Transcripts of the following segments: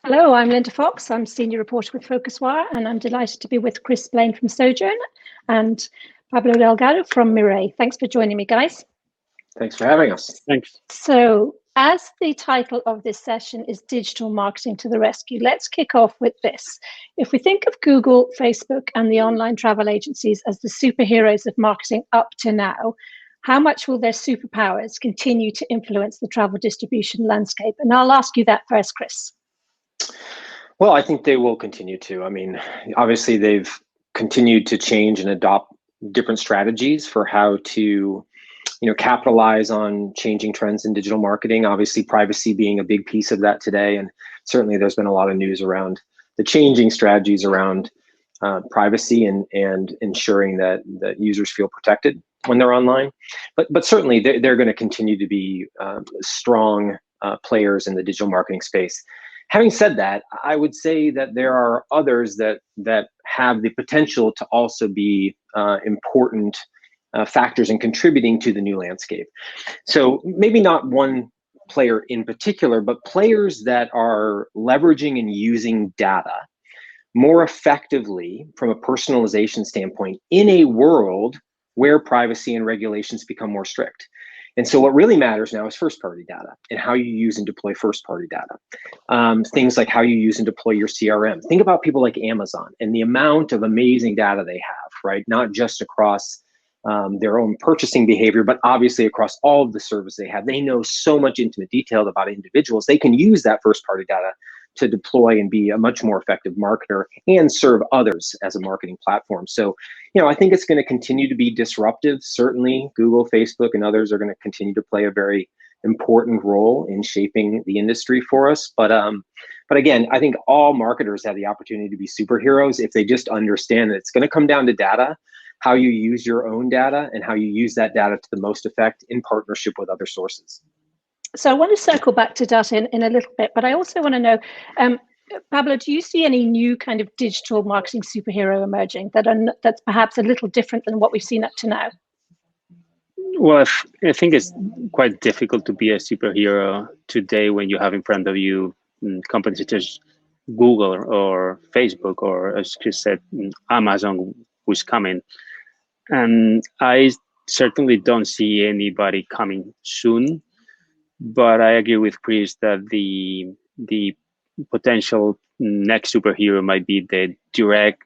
Hello, I'm Linda Fox. I'm Senior Reporter with Phocuswire, and I'm delighted to be with Blaine from Sojern and Pablo Delgado from Mirai. Thanks for joining me, guys. Thanks for having us. Thanks. So, as the title of this session is Digital Marketing to the Rescue, let's kick off with this. If we think of Google, Facebook, and the online travel agencies as the superheroes of marketing up to now, how much will their superpowers continue to influence the travel distribution landscape? And I'll ask you that first, Chris. Well, I think they will continue to. I mean, obviously they've continued to change and adopt different strategies for how to, capitalize on changing trends in digital marketing. Obviously, privacy being a big piece of that today, and certainly there's been a lot of news around the changing strategies around privacy and ensuring that users feel protected when they're online. But certainly they're going to continue to be strong players in the digital marketing space. Having said that, I would say that there are others that have the potential to also be important factors in contributing to the new landscape. So maybe not one player in particular, but players that are leveraging and using data more effectively from a personalization standpoint in a world where privacy and regulations become more strict. And so what really matters now is first-party data and how you use and deploy first-party data. Things like how you use and deploy your CRM. Think about people like Amazon and the amount of amazing data they have, right? Not just across their own purchasing behavior, but obviously across all of the services they have. They know so much intimate detail about individuals. They can use that first-party data to deploy and be a much more effective marketer and serve others as a marketing platform. So, I think it's going to continue to be disruptive. Certainly, Google, Facebook, and others are going to continue to play a very important role in shaping the industry for us. But again, I think all marketers have the opportunity to be superheroes if they just understand that it's going to come down to data, how you use your own data, and how you use that data to the most effect in partnership with other sources. So I want to circle back to data in a little bit, but I also want to know, Pablo, do you see any new kind of digital marketing superhero emerging that's perhaps a little different than what we've seen up to now? Well, I think it's quite difficult to be a superhero today when you have in front of you companies such as Google or Facebook, or as Chris said, Amazon, who's coming. And I certainly don't see anybody coming soon. But I agree with Chris that the potential next superhero might be the direct.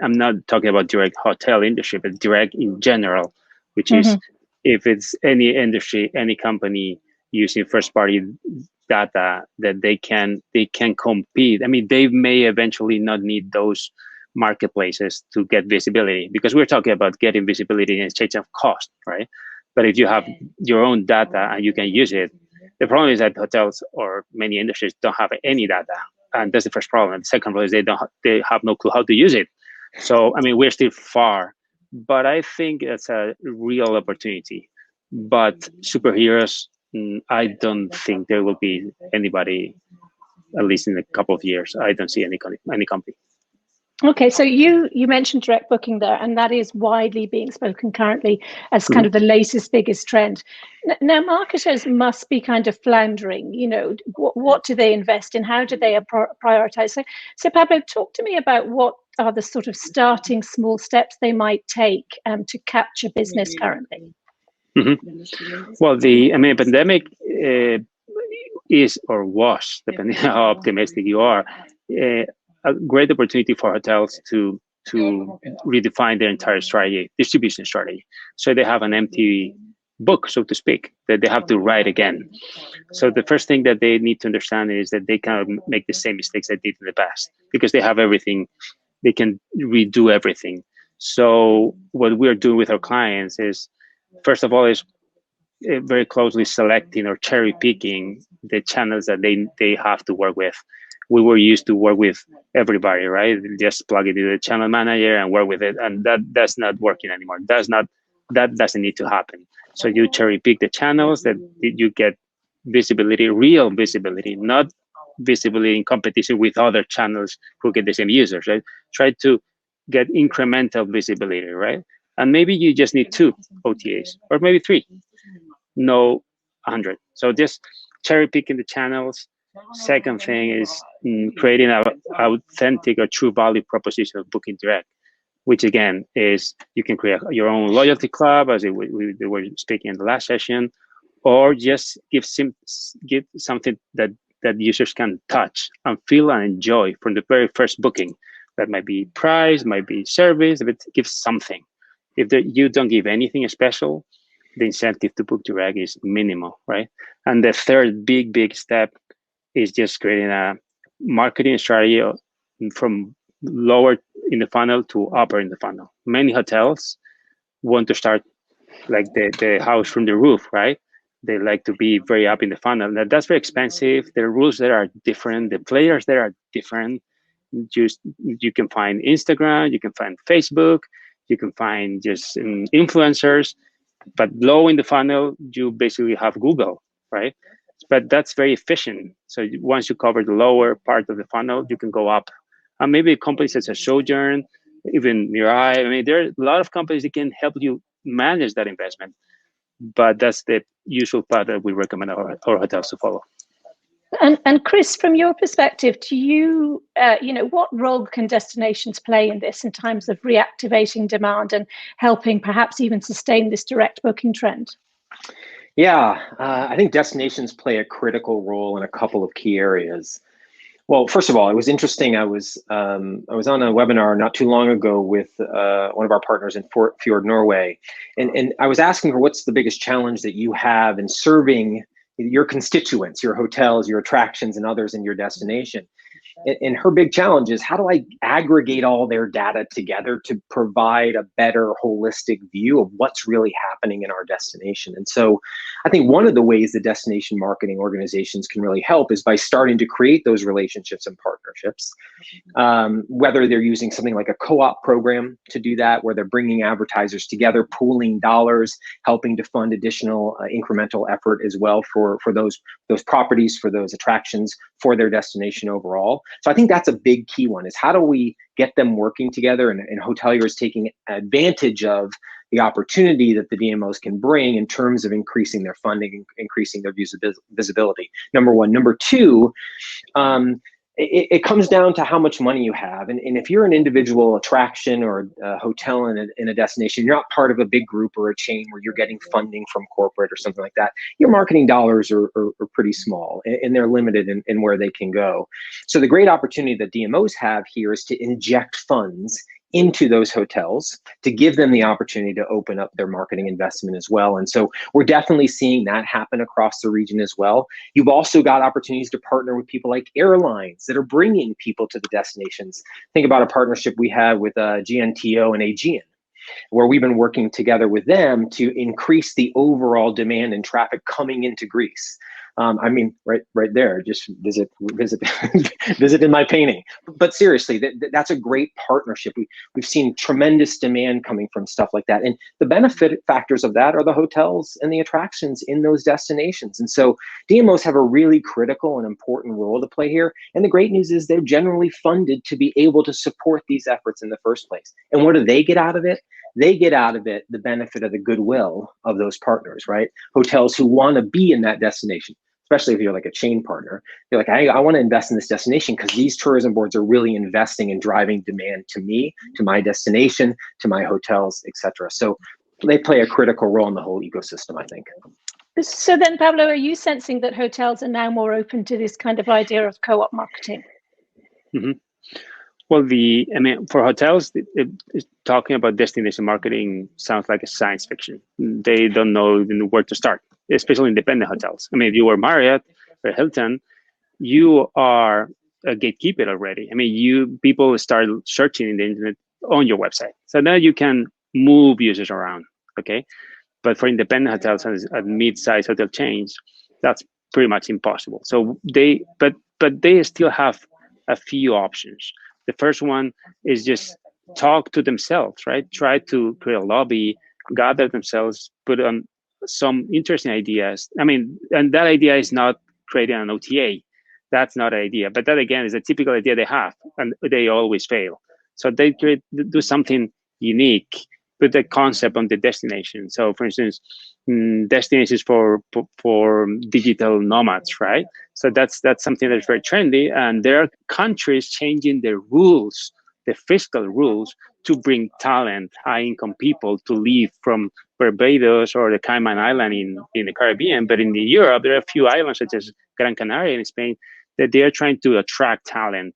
I'm not talking about direct hotel industry, but direct in general, which is if it's any industry, any company using first-party data that they can compete. I mean, they may eventually not need those marketplaces to get visibility, because we're talking about getting visibility in exchange of cost, right? But if you have your own data and you can use it, the problem is that hotels or many industries don't have any data, and that's the first problem. The second problem is they have no clue how to use it. So I mean, we're still far, but I think it's a real opportunity. But superheroes, I don't think there will be anybody, at least in a couple of years. I don't see any company. Okay, so you mentioned direct booking there, and that is widely being spoken currently as kind of the latest, biggest trend. Now, marketers must be kind of floundering. What do they invest in? How do they prioritize? So Pablo, talk to me about what are the sort of starting small steps they might take to capture business currently. Well, the pandemic is or was, depending on how optimistic you are, a great opportunity for hotels to redefine their entire strategy, distribution strategy. So they have an empty book, so to speak, that they have to write again. So the first thing that they need to understand is that they cannot make the same mistakes they did in the past, because they have everything, they can redo everything. So what we're doing with our clients is, first of all, is very closely selecting or cherry picking the channels that they have to work with. We were used to work with everybody, right? Just plug it into the channel manager and work with it, and that's not working anymore. That doesn't need to happen. So you cherry pick the channels that you get visibility, real visibility, not visibility in competition with other channels who get the same users, right? Try to get incremental visibility, right? And maybe you just need 2 OTAs, or maybe 3, no 100. So just cherry picking the channels, Second thing is creating an authentic or true value proposition of booking direct, which again is you can create your own loyalty club, as we were speaking in the last session, or just give something that users can touch and feel and enjoy from the very first booking. That might be price, might be service, but give something. If you don't give anything special, the incentive to book direct is minimal, right? And the third big step is just creating a marketing strategy from lower in the funnel to upper in the funnel. Many hotels want to start like the house from the roof, right? They like to be very up in the funnel. Now, that's very expensive. The rules there are different. The players there are different. You can find Instagram, you can find Facebook, you can find just influencers, but low in the funnel, you basically have Google, right? But that's very efficient. So once you cover the lower part of the funnel, you can go up. And maybe companies such as Sojern, even Mirai. I mean, there are a lot of companies that can help you manage that investment. But that's the usual path that we recommend our hotels to follow. And Chris, from your perspective, do you, what role can destinations play in this in terms of reactivating demand and helping perhaps even sustain this direct booking trend? Yeah, I think destinations play a critical role in a couple of key areas. Well, first of all, it was interesting. I was on a webinar not too long ago with one of our partners in Fjord, Norway, and I was asking her, what's the biggest challenge that you have in serving your constituents, your hotels, your attractions, and others in your destination? And her big challenge is, how do I aggregate all their data together to provide a better holistic view of what's really happening in our destination? And so I think one of the ways the destination marketing organizations can really help is by starting to create those relationships and partnerships, whether they're using something like a co-op program to do that, where they're bringing advertisers together, pooling dollars, helping to fund additional incremental effort as well for those properties, for those attractions, for their destination overall. So I think that's a big key one, is how do we get them working together and hoteliers taking advantage of the opportunity that the DMOs can bring in terms of increasing their funding, increasing their visibility. Number one. Number two, it comes down to how much money you have. And if you're an individual attraction or a hotel in a destination, you're not part of a big group or a chain where you're getting funding from corporate or something like that. Your marketing dollars are pretty small, and they're limited in where they can go. So the great opportunity that DMOs have here is to inject funds into those hotels to give them the opportunity to open up their marketing investment as well. And so we're definitely seeing that happen across the region as well. You've also got opportunities to partner with people like airlines that are bringing people to the destinations. Think about a partnership we have with GNTO and Aegean, where we've been working together with them to increase the overall demand and traffic coming into Greece. I mean, right there, just visit in my painting. But seriously, that's a great partnership. We've seen tremendous demand coming from stuff like that. And the benefit factors of that are the hotels and the attractions in those destinations. And so DMOs have a really critical and important role to play here. And the great news is they're generally funded to be able to support these efforts in the first place. And what do they get out of it? They get out of it the benefit of the goodwill of those partners, right? Hotels who want to be in that destination, especially if you're like a chain partner. You're like, I want to invest in this destination because these tourism boards are really investing and driving demand to me, to my destination, to my hotels, etc. So they play a critical role in the whole ecosystem, I think. So then, Pablo, are you sensing that hotels are now more open to this kind of idea of co-op marketing? Mm-hmm. Well, for hotels, talking about destination marketing sounds like a science fiction. They don't know even where to start, especially independent hotels. I mean, if you were Marriott or Hilton, you are a gatekeeper already. I mean, people start searching in the internet on your website. So now you can move users around, okay? But for independent hotels and mid-sized hotel chains, that's pretty much impossible. So they still have a few options. The first one is just talk to themselves, right? Try to create a lobby, gather themselves, put on some interesting ideas. I mean, and that idea is not creating an OTA. That's not an idea. But that, again, is a typical idea they have, and they always fail. So they do something unique put the concept on the destination. So, for instance, destinations for digital nomads, right? So that's something that's very trendy, and there are countries changing their rules, the fiscal rules, to bring talent, high-income people to leave from Barbados or the Cayman Island in the Caribbean. But in Europe, there are a few islands such as Gran Canaria in Spain that they are trying to attract talent.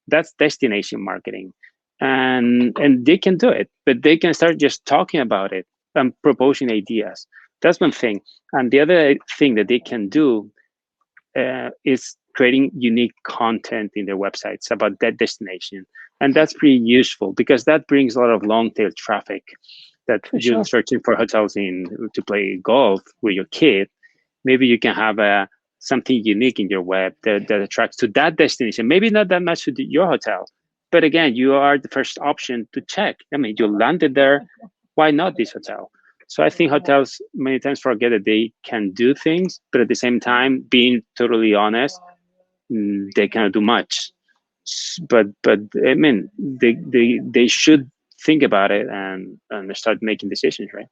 That's destination marketing. And they can do it, but they can start just talking about it and proposing ideas. That's one thing. And the other thing that they can do is creating unique content in their websites about that destination. And that's pretty useful because that brings a lot of long tail traffic that you're searching for hotels to play golf with your kid. Maybe you can have something unique in your web that attracts to that destination. Maybe not that much to your hotel, but again, you are the first option to check. I mean, you landed there. Why not this hotel? So I think hotels many times forget that they can do things, but at the same time, being totally honest, they cannot do much. But I mean, they should think about it and start making decisions, right?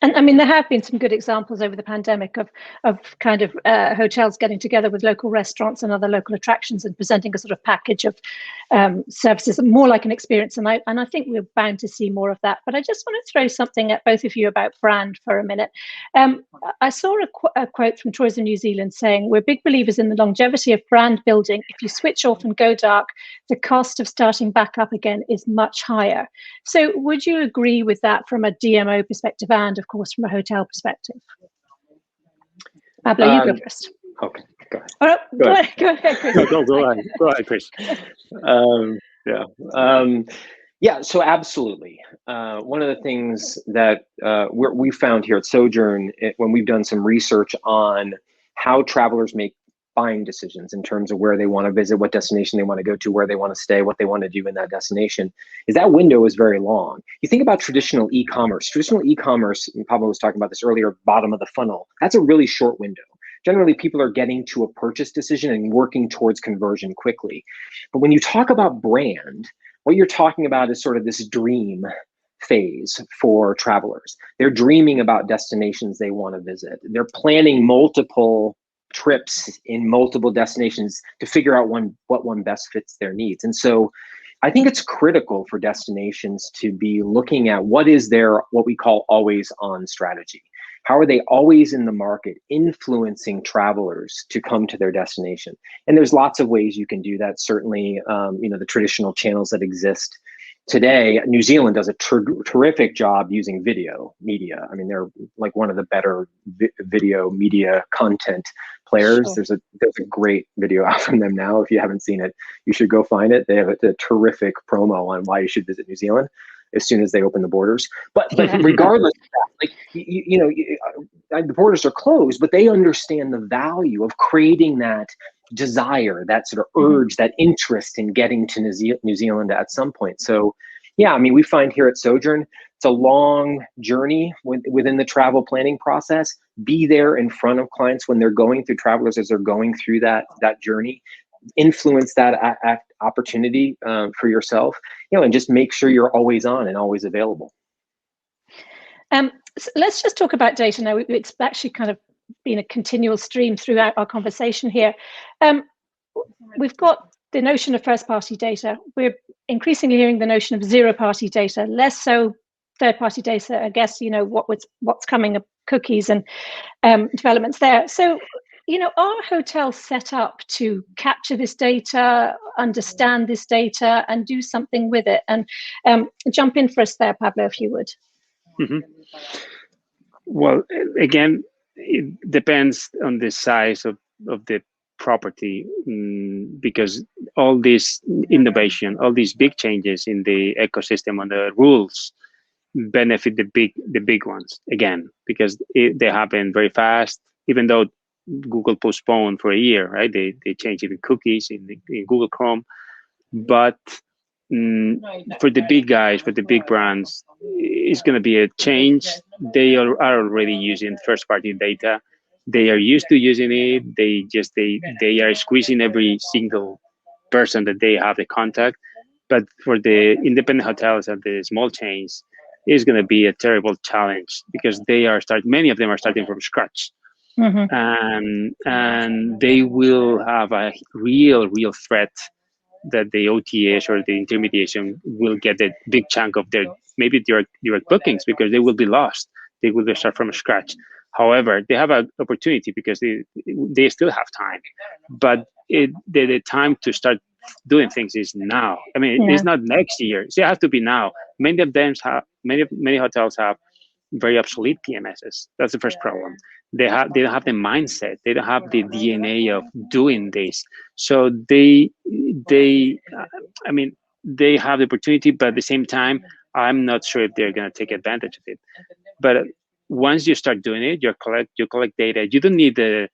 And I mean, there have been some good examples over the pandemic of kind of hotels getting together with local restaurants and other local attractions and presenting a sort of package of services, more like an experience. And I think we're bound to see more of that. But I just want to throw something at both of you about brand for a minute. I saw a quote from Tourism New Zealand saying, "We're big believers in the longevity of brand building. If you switch off and go dark, the cost of starting back up again is much higher." So would you agree with that from a DMO perspective and, of course, from a hotel perspective? Pablo, you go first. Okay, go ahead. Oh, go ahead, Chris. Go ahead, Chris. Yeah, so absolutely. One of the things that we found here at Sojern, when we've done some research on how travelers make buying decisions in terms of where they want to visit, what destination they want to go to, where they want to stay, what they want to do in that destination, is that window is very long. You think about traditional e-commerce. Traditional e-commerce, and Pablo was talking about this earlier, bottom of the funnel, that's a really short window. Generally, people are getting to a purchase decision and working towards conversion quickly. But when you talk about brand, what you're talking about is sort of this dream phase for travelers. They're dreaming about destinations they want to visit. They're planning multiple trips in multiple destinations to figure out what one best fits their needs. And so I think it's critical for destinations to be looking at what is their, what we call always on strategy. How are they always in the market influencing travelers to come to their destination? And there's lots of ways you can do that. Certainly, the traditional channels that exist today. New Zealand does a terrific job using video media. I mean, they're like one of the better video media content players. Sure. There's a great video out from them now. If you haven't seen it, you should go find it. They have a terrific promo on why you should visit New Zealand as soon as they open the borders. But regardless of that, like the borders are closed, but they understand the value of creating that desire, that sort of urge, that interest in getting to New Zealand at some point. So yeah, I mean, we find here at Sojern, it's a long journey within the travel planning process. Be there in front of clients when they're going through, travelers as they're going through that journey. Influence that opportunity for yourself, and just make sure you're always on and always available. So let's just talk about data now. It's actually kind of been a continual stream throughout our conversation here. We've got the notion of first-party data. We're increasingly hearing the notion of zero-party data, less so third-party data. I guess what's coming of cookies and developments there. So, are hotels set up to capture this data, understand this data, and do something with it? And jump in for us there, Pablo, if you would. Mm-hmm. Well, again, it depends on the size of the property, because all this innovation, all these big changes in the ecosystem and the rules benefit the big ones, again, because they happen very fast. Even though Google postponed for a year, right? They changed even cookies in Google Chrome, but for the big guys, for the big brands, it's going to be a change. They are already using first-party data. They are used to using it. They are squeezing every single person that they have the contact. But for the independent hotels and the small chains, is going to be a terrible challenge because many of them are starting from scratch. And they will have a real threat that the OTAs or the intermediation will get a big chunk of their maybe direct bookings because they will be lost. They will start from scratch. However, they have an opportunity because they still have time, but the time to start doing things is now. I mean, it's not next year. It has to be now. Many of them have many hotels have very obsolete PMSs. That's the first problem. They don't have the mindset. They don't have the DNA of doing this. So they have the opportunity, but at the same time, I'm not sure if they're going to take advantage of it. But once you start doing it, you collect data. You don't need the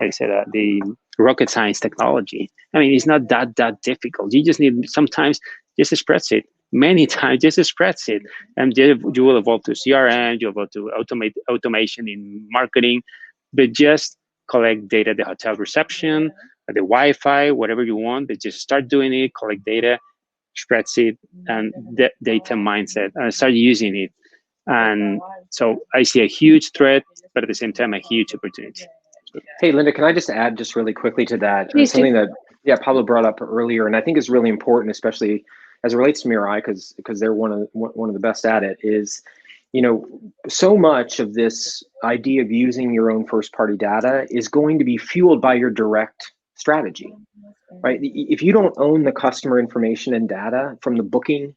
the rocket science technology. I mean, it's not that difficult. You just need sometimes just a spreadsheet. Many times just a spreadsheet, and you will evolve to CRM, you evolve to automation in marketing, but just collect data, the hotel reception, the Wi-Fi, whatever you want, but just start doing it, collect data, spreadsheet, and data mindset, and start using it. And so I see a huge threat, but at the same time, a huge opportunity. Hey, Linda, can I just add just really quickly to that? Something that Pablo brought up earlier, and I think is really important, especially as it relates to Mirai, because they're one of the best at it, is, so much of this idea of using your own first-party data is going to be fueled by your direct strategy, right? If you don't own the customer information and data from the booking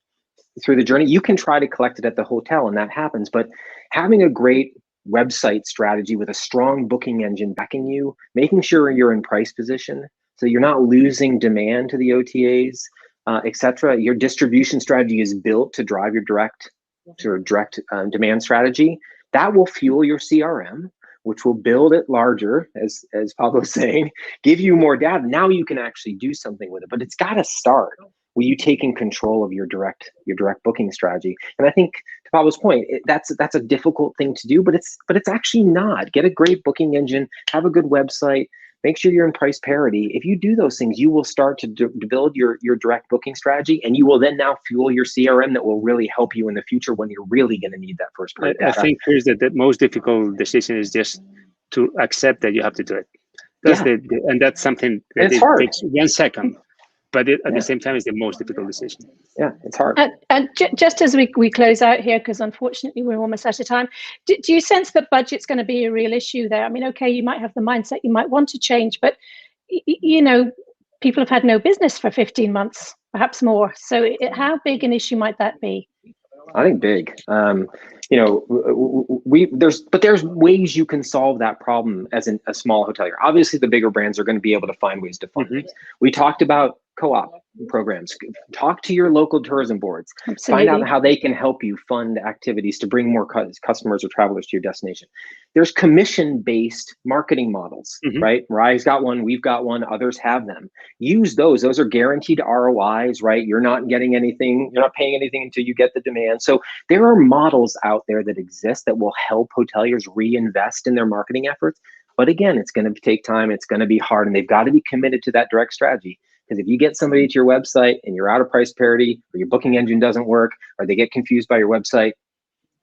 through the journey, you can try to collect it at the hotel, and that happens. But having a great website strategy with a strong booking engine backing you, making sure you're in price position, so you're not losing demand to the OTAs, etc. Your distribution strategy is built to drive your direct demand strategy. That will fuel your CRM, which will build it larger, as Pablo's saying, give you more data. Now you can actually do something with it, but it's got to start with you taking control of your direct booking strategy. And I think, to Pablo's point, that's a difficult thing to do, but it's actually not. Get a great booking engine, have a good website, make sure you're in price parity. If you do those things, you will start to build your direct booking strategy, and you will then now fuel your CRM that will really help you in the future when you're really going to need that first party data. I think here's the most difficult decision is just to accept that you have to do it. And that's something that takes 1 second. But at the same time, it's the most difficult decision. Yeah, it's hard. And just as we close out here, because unfortunately we're almost out of time, do you sense that budget's going to be a real issue there? I mean, okay, you might have the mindset, you might want to change, but people have had no business for 15 months, perhaps more. So how big an issue might that be? I think big. There's ways you can solve that problem as a small hotelier. Obviously, the bigger brands are going to be able to find ways to fund things. We talked about co-op programs. Talk to your local tourism boards. Absolutely. Find out how they can help you fund activities to bring more customers or travelers to your destination. There's commission-based marketing models, right? Mirai's got one, we've got one, others have them. Use those. Those are guaranteed ROIs, right? You're not getting anything, you're not paying anything until you get the demand. So there are models out there that exist that will help hoteliers reinvest in their marketing efforts. But again, it's going to take time, it's going to be hard, and they've got to be committed to that direct strategy. Because if you get somebody to your website and you're out of price parity, or your booking engine doesn't work, or they get confused by your website,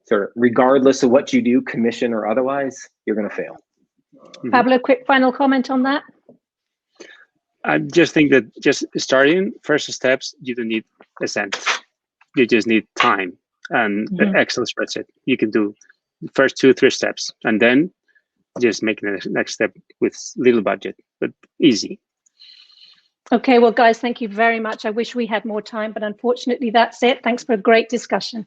sort of regardless of what you do, commission or otherwise, you're going to fail. Pablo, quick final comment on that. I just think that just starting first steps, you don't need a cent. You just need time and an Excel spreadsheet. You can do the first 2-3 steps, and then just make the next step with little budget, but easy. Okay, well, guys, thank you very much. I wish we had more time, but unfortunately, that's it. Thanks for a great discussion.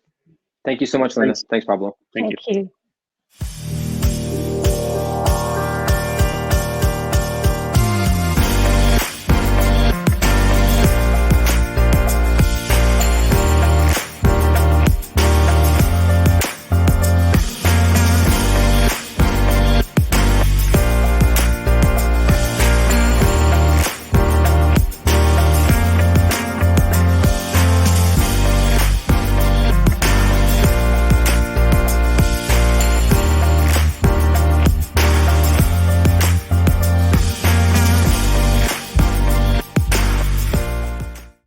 Thank you so much, Linda. Thanks, Pablo. Thank you.